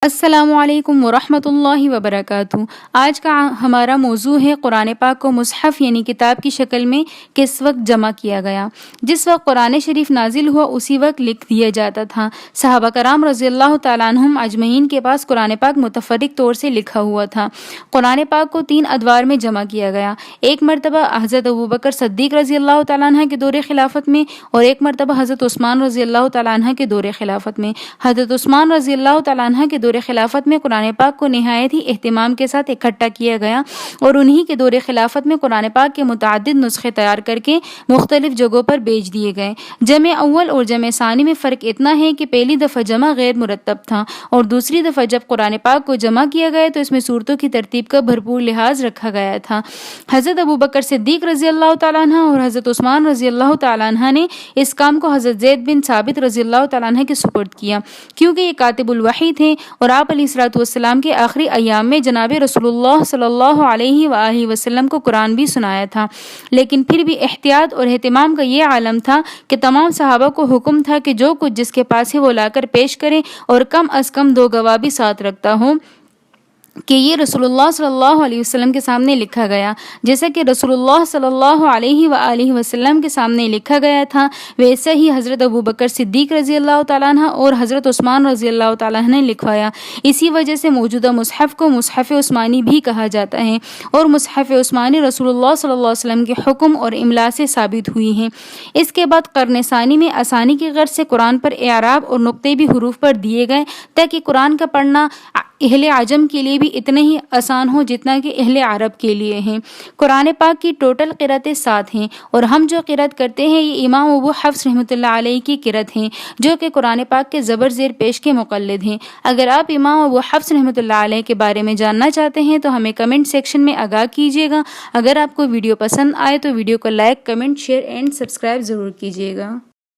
السلام علیکم ورحمۃ اللہ وبرکاتہ۔ آج کا ہمارا موضوع ہے قرآن پاک کو مصحف یعنی کتاب کی شکل میں کس وقت جمع کیا گیا۔ جس وقت قرآن شریف نازل ہوا اسی وقت لکھ دیا جاتا تھا۔ صحابہ کرام رضی اللہ تعالیٰ عنہم اجمعین کے پاس قرآن پاک متفرق طور سے لکھا ہوا تھا۔ قرآن پاک کو 3 ادوار میں جمع کیا گیا۔ ایک مرتبہ حضرت ابوبکر صدیق رضی اللہ تعالیٰ عنہ کے دور خلافت میں، اور ایک مرتبہ حضرت عثمان رضی اللہ تعالیٰ عنہ کے دور خلافت میں۔ حضرت عثمان رضی اللہ تعالیٰ عنہ کے دور خلافت میں قرآن پاک کو نہایت ہی اہتمام کے ساتھ اکٹھا کیا گیا، اور انہی کے دور خلافت میں قرآن پاک کے متعدد نسخے تیار کر کے مختلف جگہوں پر بھیج دیے گئے۔ جمع اول اور جمع ثانی میں فرق اتنا ہے کہ پہلی دفعہ جمع غیر مرتب تھا، اور دوسری دفعہ جب قرآن پاک کو جمع کیا گیا تو اس میں سورتوں کی ترتیب کا بھرپور لحاظ رکھا گیا تھا۔ حضرت ابوبکر صدیق رضی اللہ تعالیٰ عنہ اور حضرت عثمان رضی اللہ تعالیٰ عنہ نے اس کام کو حضرت زید بن ثابت رضی اللہ تعالیٰ عنہ کے سپرد کیا، کیونکہ یہ کاتب الوحی تھے، اور آپ علیہ الصلوۃ والسلام کے آخری ایام میں جناب رسول اللہ صلی اللہ علیہ وآلہ وسلم کو قرآن بھی سنایا تھا۔ لیکن پھر بھی احتیاط اور اہتمام کا یہ عالم تھا کہ تمام صحابہ کو حکم تھا کہ جو کچھ جس کے پاس ہے وہ لا کر پیش کریں، اور کم از کم 2 گواہ بھی ساتھ رکھتا ہو کہ یہ رسول اللہ صلی اللہ علیہ وسلم کے سامنے لکھا گیا۔ جیسا کہ رسول اللہ صلی اللہ علیہ وآلہ وسلم کے سامنے لکھا گیا تھا، ویسا ہی حضرت ابوبکر صدیق رضی اللہ تعالیٰ عنہ اور حضرت عثمان رضی اللہ تعالیٰ عنہ نے لکھوایا۔ اسی وجہ سے موجودہ مصحف کو مصحف عثمانی بھی کہا جاتا ہے، اور مصحف عثمانی رسول اللہ صلی اللہ علیہ وسلم کے حکم اور املا سے ثابت ہوئی ہیں۔ اس کے بعد قرن ثانی میں آسانی کی غرض سے قرآن پر اعراب اور نقطے بھی حروف پر دیے گئے، تاکہ قرآن کا پڑھنا اہل عجم کے لیے بھی اتنے ہی آسان ہو جتنا کہ اہل عرب کے لیے ہیں۔ قرآن پاک کی ٹوٹل قرأتیں 7 ہیں، اور ہم جو قرأت کرتے ہیں یہ امام ابو حفص رحمۃ اللہ علیہ کی قرأت ہیں، جو کہ قرآن پاک کے زبر زیر پیش کے مقلد ہیں۔ اگر آپ امام ابو حفص رحمۃ اللہ علیہ کے بارے میں جاننا چاہتے ہیں تو ہمیں کمنٹ سیکشن میں آگاہ کیجیے گا۔ اگر آپ کو ویڈیو پسند آئے تو ویڈیو کو like, comment, share and subscribe ضرور کیجیے گا۔